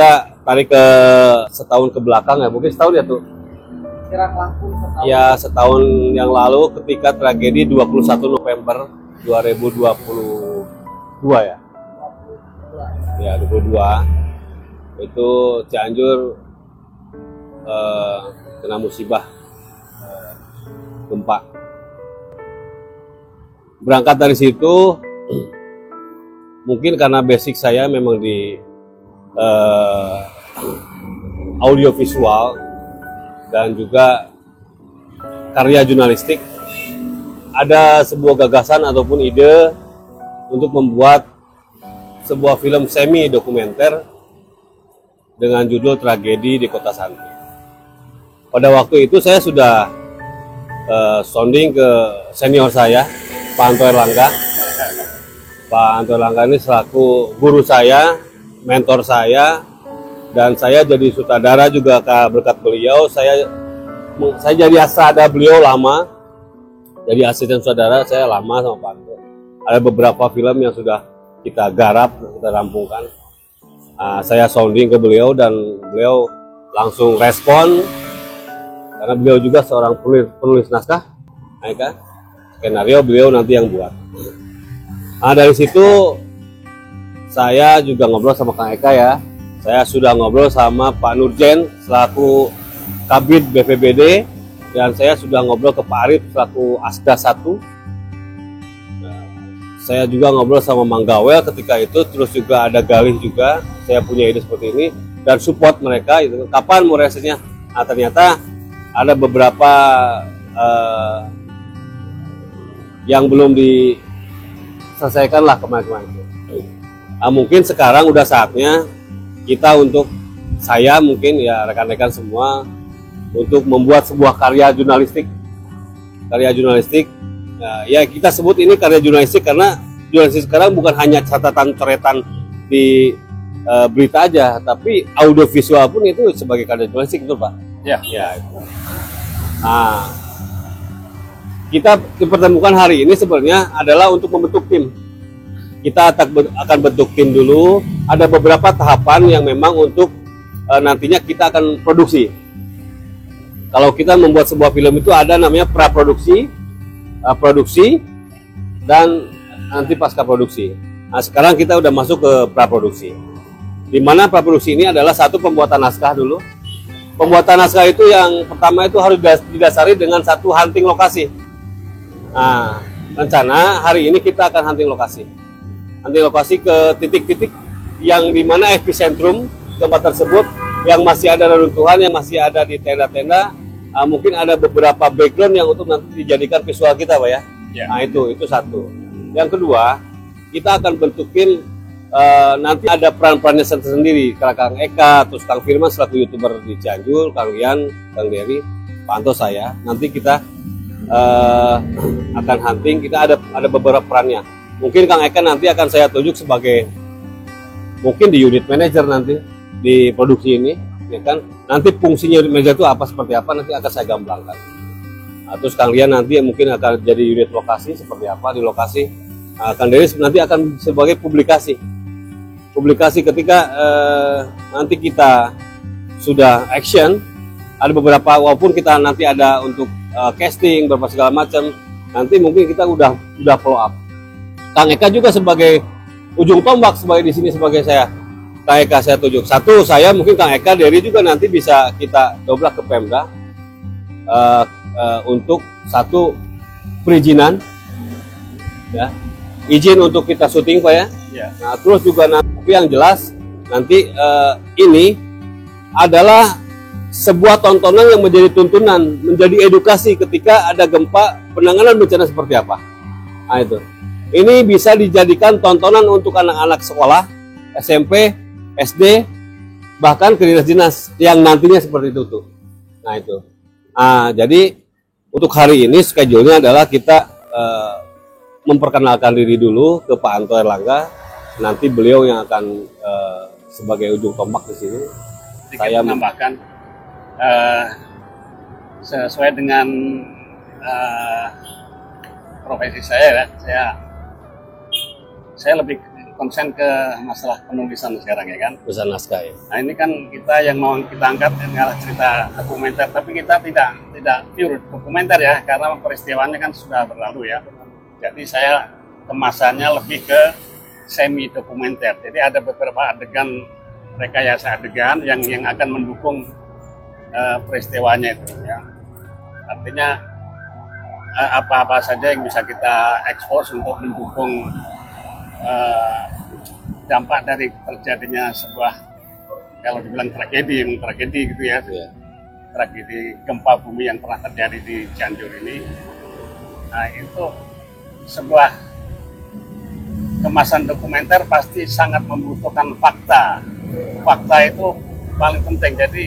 kita tarik ke setahun ke belakang ya, mungkin setahun ya tuh. Kira langsung setahun. Ya, setahun yang lalu ketika tragedi 21 November 2022 ya. Ya, 22. Itu Cianjur kena musibah gempa. Berangkat dari situ, mungkin karena basic saya memang di audiovisual dan juga karya jurnalistik, ada sebuah gagasan ataupun ide untuk membuat sebuah film semi dokumenter dengan judul Tragedi di Kota Santi. Pada waktu itu saya sudah sounding ke senior saya, Pak Anto Erlangga. Pak Anto Erlangga ini selaku guru saya, mentor saya, dan saya jadi sutradara juga berkat beliau. Saya jadi asada beliau lama, jadi asisten sutradara saya lama sama Pak Anto. Ada beberapa film yang sudah kita garap, kita rampungkan. Saya sounding ke beliau dan beliau langsung respon, karena beliau juga seorang penulis naskah, kan? Skenario beliau nanti yang buat. Dari situ saya juga ngobrol sama Kang Eka ya. Saya sudah ngobrol sama Pak Nurjen selaku Kabid BPBD, dan saya sudah ngobrol ke Pak Arif selaku Asda 1. Saya juga ngobrol sama Mang Gawel ketika itu, terus juga ada Galih juga. Saya punya ide seperti ini dan support mereka gitu. Kapan mau resenya? Ternyata ada beberapa yang belum diselesaikan lah kemarin-kemarin. Mungkin sekarang udah saatnya kita untuk saya mungkin ya rekan-rekan semua untuk membuat sebuah karya jurnalistik. Ya kita sebut ini karya jurnalistik karena jurnalistik sekarang bukan hanya catatan coretan di berita aja, tapi audiovisual pun itu sebagai karya jurnalistik, betul Pak? Ya. Nah, kita dipertemukan hari ini sebenarnya adalah untuk membentuk tim. Kita akan bentuk tim dulu. Ada beberapa tahapan yang memang untuk nantinya kita akan produksi. Kalau kita membuat sebuah film itu ada namanya praproduksi, produksi, dan nanti pasca produksi. Nah, sekarang kita udah masuk ke praproduksi. Di mana praproduksi ini adalah satu pembuatan naskah dulu. Pembuatan naskah itu yang pertama itu harus didasari dengan satu hunting lokasi. Nah, rencana hari ini kita akan hunting lokasi ke titik-titik yang dimana epicentrum tempat tersebut yang masih ada reruntuhan, yang masih ada di tenda-tenda. Mungkin ada beberapa background yang untuk nanti dijadikan visual kita, Pak ya. Nah itu satu. Yang kedua, kita akan bentukin nanti ada peran-perannya sendiri. Kang Eka, terus Kang Firman selaku YouTuber di Cianjur, Kang Rian, Kang Dery, Pak Anto saya. Nanti kita akan hunting, kita ada beberapa perannya. Mungkin Kang Eka nanti akan saya tunjuk sebagai mungkin di unit manager nanti di produksi ini, ya kan? Nanti fungsinya unit manager itu apa, seperti apa nanti akan saya gambarkan. Terus Kang Rian nanti mungkin akan jadi unit lokasi seperti apa di lokasi. Kang Dery nanti akan sebagai publikasi ketika nanti kita sudah action. Ada beberapa, walaupun kita nanti ada untuk casting beberapa segala macam, nanti mungkin kita udah follow up. Kang Eka juga sebagai ujung tombak sebagai di sini sebagai saya. Kang Eka saya tunjuk. Satu, saya mungkin Kang Eka, Dery juga nanti bisa kita dobrak ke Pemda untuk satu perizinan, ya, izin untuk kita syuting Pak ya. Nah, terus juga nanti yang jelas nanti ini adalah sebuah tontonan yang menjadi tuntunan, menjadi edukasi ketika ada gempa, penanganan bencana seperti apa. Nah itu. Ini bisa dijadikan tontonan untuk anak-anak sekolah, SMP, SD, bahkan ke dinas-dinas yang nantinya seperti itu tuh. Nah itu. Jadi untuk hari ini schedule-nya adalah kita memperkenalkan diri dulu ke Pak Anto Erlangga. Nanti beliau yang akan sebagai ujung tombak di sini. Saya menambahkan sesuai dengan profesi saya ya. Saya lebih konsen ke masalah penulisan sekarang ya kan. Pesan naskah ya. Nah ini kan kita yang mau kita angkat adalah cerita dokumenter, tapi kita tidak pure dokumenter ya, karena peristiwanya kan sudah berlalu ya. Jadi saya kemasannya lebih ke semi dokumenter. Jadi ada beberapa adegan, rekayasa adegan yang akan mendukung peristiwanya itu ya. Artinya apa-apa saja yang bisa kita ekspos untuk mendukung dampak dari terjadinya sebuah, kalau dibilang tragedi gitu ya, tragedi gempa bumi yang pernah terjadi di Cianjur ini. Nah itu sebuah kemasan dokumenter pasti sangat membutuhkan fakta. Fakta itu paling penting. Jadi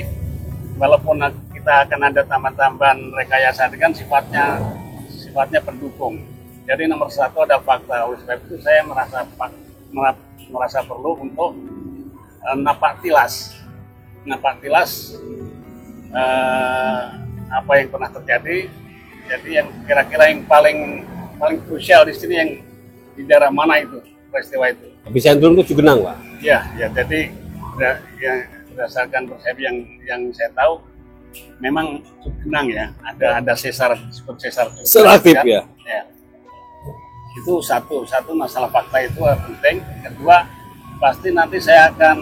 walaupun kita akan ada tambahan-tambahan rekayasa adegan, sifatnya pendukung. Jadi nomor satu ada fakta. Oleh sebab itu saya merasa perlu untuk napak tilas apa yang pernah terjadi. Jadi yang kira-kira yang paling krusial di sini yang di daerah mana itu peristiwa itu. Tapi Cianjur itu Cugenang, Pak. Ya, jadi berdasarkan persepsi yang saya tahu, memang Cugenang ya, ada sesar Selektif ya. Itu satu masalah fakta itu penting. Kedua, pasti nanti saya akan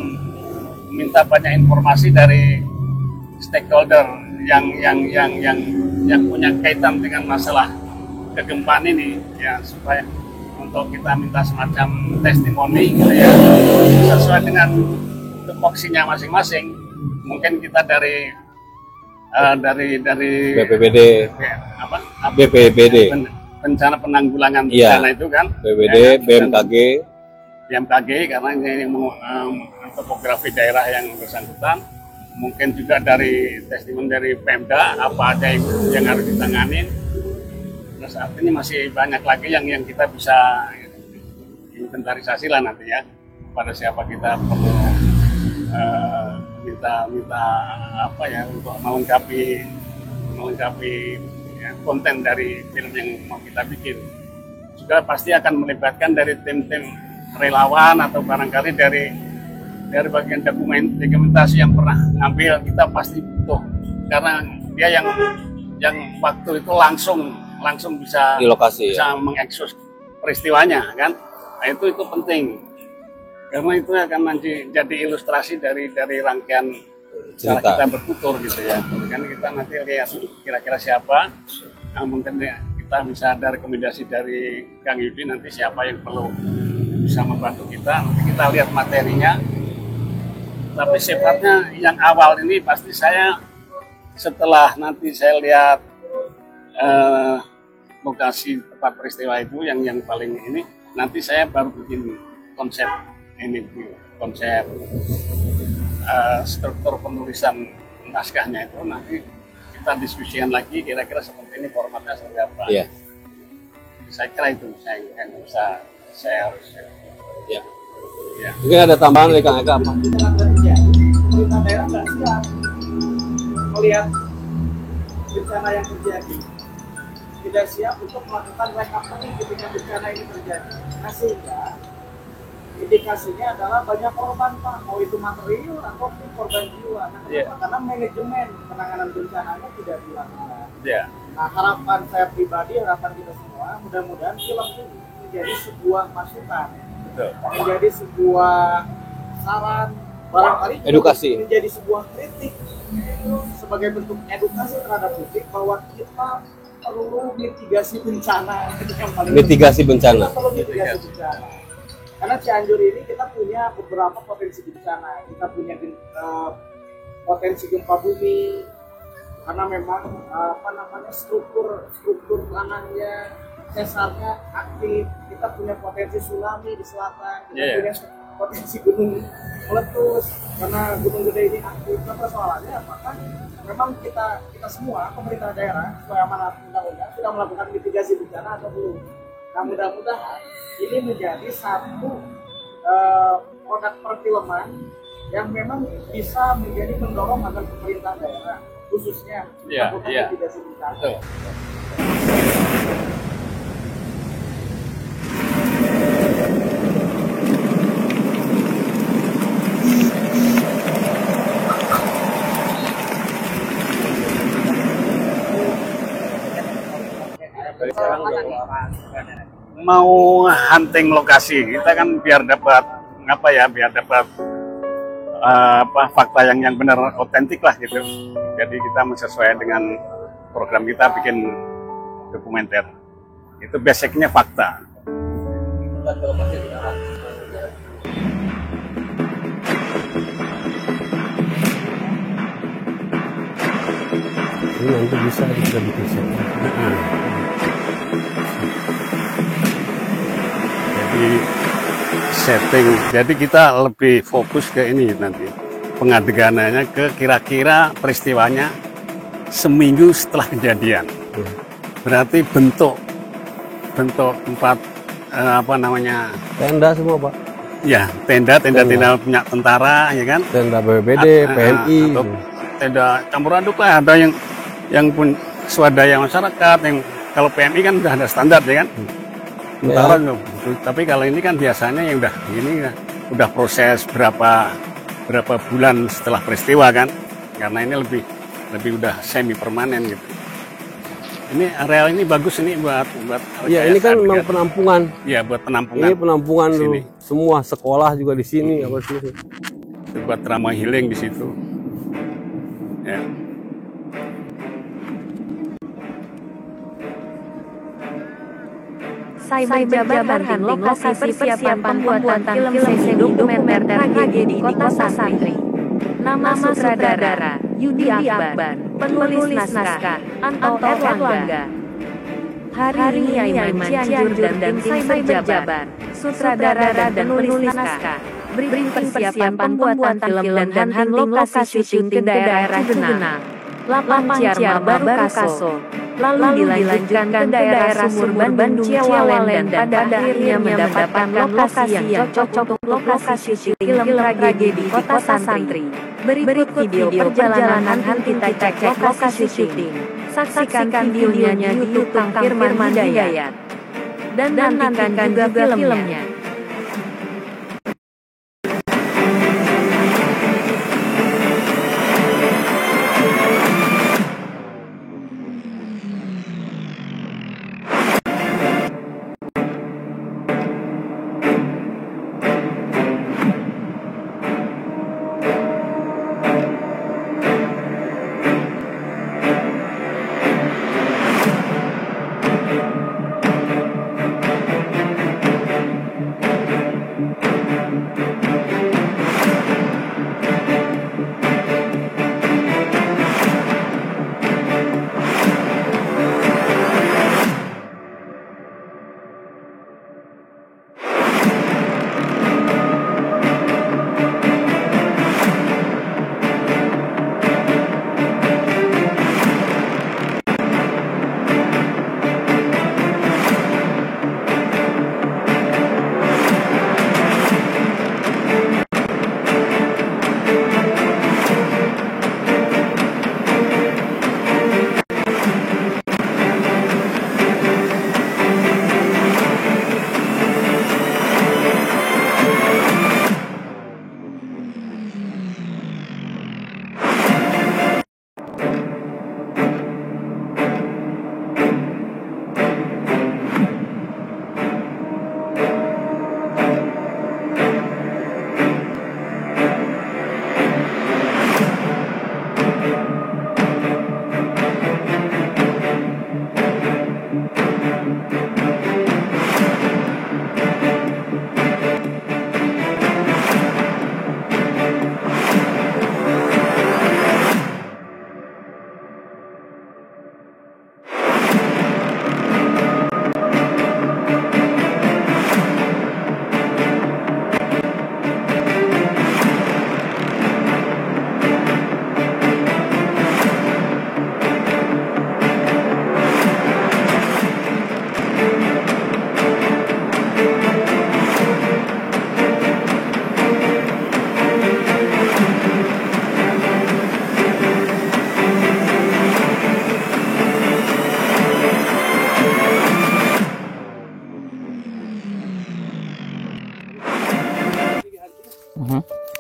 minta banyak informasi dari stakeholder yang punya kaitan dengan masalah kegempaan ini ya, supaya untuk kita minta semacam testimoni gitu ya, sesuai dengan tupoksinya masing-masing. Mungkin kita dari BPBD, BPBD, bencana penanggulangan bencana itu kan, BPBD, BMKG karena ini topografi daerah yang bersangkutan. Mungkin juga dari testimoni dari Pemda, apa ada yang harus ditanganin. Terus artinya masih banyak lagi yang kita bisa inventarisasi lah nanti ya, pada siapa kita perlu minta apa ya untuk melengkapi ya, konten dari film yang mau kita bikin. Juga pasti akan melibatkan dari tim-tim relawan atau barangkali dari bagian dokumentasi yang pernah ngambil, kita pasti butuh, karena dia yang waktu itu langsung bisa di lokasi, bisa mengekspos peristiwanya kan. Nah, itu penting karena itu akan jadi ilustrasi dari rangkaian cara kita bertutur gitu ya. Kan kita nanti lihat kira-kira siapa, mungkin kita bisa ada rekomendasi dari Kang Yudi nanti siapa yang perlu bisa membantu kita. Nanti kita lihat materinya. Tapi sifatnya yang awal ini pasti saya setelah nanti saya lihat lokasi tempat peristiwa itu yang paling ini, nanti saya baru bikin konsep struktur penulisan naskahnya itu. Nanti kita diskusikan lagi kira-kira seperti ini formatnya seperti apa. Yeah. Saya kira itu saya harus ya. Ya. Mungkin ada tambahan dari Kang Eka apa? Pemerintah daerah nggak siap melihat bencana yang terjadi, tidak siap untuk melakukan recovery ketika bencana ini terjadi. Nah, sehingga indikasinya adalah banyak korban, Pak, mau itu material atau korban jiwa. Nah, kenapa? Karena manajemen penanganan bencananya tidak dilakukan. Nah, harapan saya pribadi, harapan kita semua, mudah-mudahan film ini menjadi sebuah masukan, menjadi sebuah saran, barangkali edukasi, menjadi sebuah kritik sebagai bentuk edukasi terhadap publik bahwa kita perlu mitigasi bencana. Mitigasi bencana. Kita perlu mitigasi bencana. Karena Cianjur ini kita punya beberapa potensi bencana. Kita punya potensi gempa bumi, karena memang struktur tanahnya, sesarnya aktif. Kita punya potensi tsunami di selatan, kita punya potensi gunung meletus karena gunung gede ini aktif. Nah, persoalannya apakah memang kita semua pemerintah daerah sesuai amanat undang-undang sudah melakukan mitigasi bencana atau belum? Nah, mudah-mudahan ini menjadi satu produk perfilman yang memang bisa menjadi mendorong agar pemerintah daerah khususnya melakukan mitigasi bencana. mau hunting lokasi, kita kan biar dapat biar dapat fakta yang benar otentik lah gitu. Jadi kita menyesuaikan dengan program kita bikin dokumenter. Itu basicnya fakta. Ini nanti bisa kita bikin setting. Jadi setting, jadi kita lebih fokus ke ini nanti pengadeganannya ke kira-kira peristiwanya seminggu setelah kejadian. Berarti bentuk tempat Tenda semua Pak. ya tenda punya tentara ya kan, Tenda BPBD, PMI. atau tenda campur aduk lah, ada yang pun swadaya masyarakat, yang kalau PMI kan udah ada standar ya kan. Tentara nggak begitu. Tapi kalau ini kan biasanya yang udah proses berapa bulan setelah peristiwa kan, karena ini lebih udah semi permanen gitu. Ini areal ini bagus ini buat Ya ini kan memang penampungan. Iya, buat penampungan. Ini penampungan Di dulu. sini. Semua sekolah juga di sini apa sih? Buat drama healing di situ. Ya. Cyberjabar hunting lokasi persiapan pembuatan film sesi dokumenter tragedi Kota Santri. Nama sutradara Yudi Akbar, penulis naskah Anto Erlangga. Hari ini Aiman Cianjur dan tim Cyberjabar, sutradara dan penulis naskah, briefing persiapan pembuatan film dan hunting lokasi syuting ke daerah Cugenang, Lapang Ciarma Baru Kaso. Lalu dilanjutkan ke daerah Sumur Bandung Ciawalen dan pada akhirnya mendapatkan lokasi yang cocok untuk lokasi syuting film tragedi Kota Santri. Berikut video perjalanan hunting kita cek lokasi syuting. Saksikan videonya di YouTube Kang Firman Hidayat. Dan nantikan juga filmnya.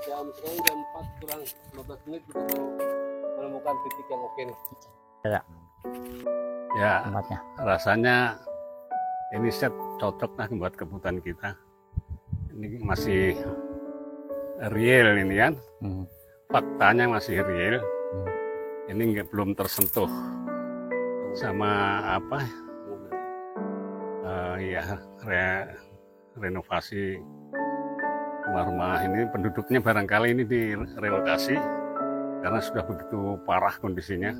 Jam sekarang jam 4 kurang 15 menit kita baru menemukan titik yang oke nih. Ya, Tempatnya. rasanya ini set cocok lah buat kebutuhan kita. Ini masih real ini kan, faktanya masih real. Ini belum tersentuh sama apa ya renovasi rumah-rumah ini. Penduduknya barangkali ini direlokasi karena sudah begitu parah kondisinya.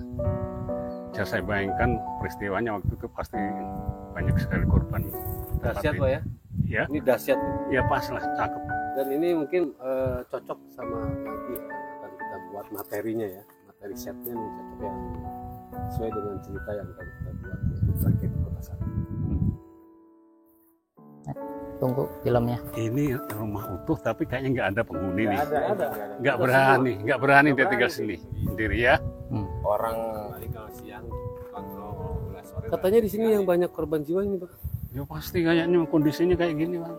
Bisa saya bayangkan peristiwanya waktu itu pasti banyak sekali korban. Dahsyat Pak ya? Ya, Ini dahsyat. ya pas lah, cakep. Dan ini mungkin cocok sama nanti akan kita buat materinya ya. Materi setnya nih cocok yang sesuai dengan cerita yang akan kita buat ya, terakhir di Kota Santri. Tunggu filmnya. Ini rumah utuh tapi kayaknya nggak ada penghuni nih. Ada. Nggak berani dia tinggal sini sendiri ya. Orang kalau siang kontrol sore. Katanya di sini yang banyak korban jiwa ini Pak. Ya pasti kayaknya kondisinya kayak gini Bang.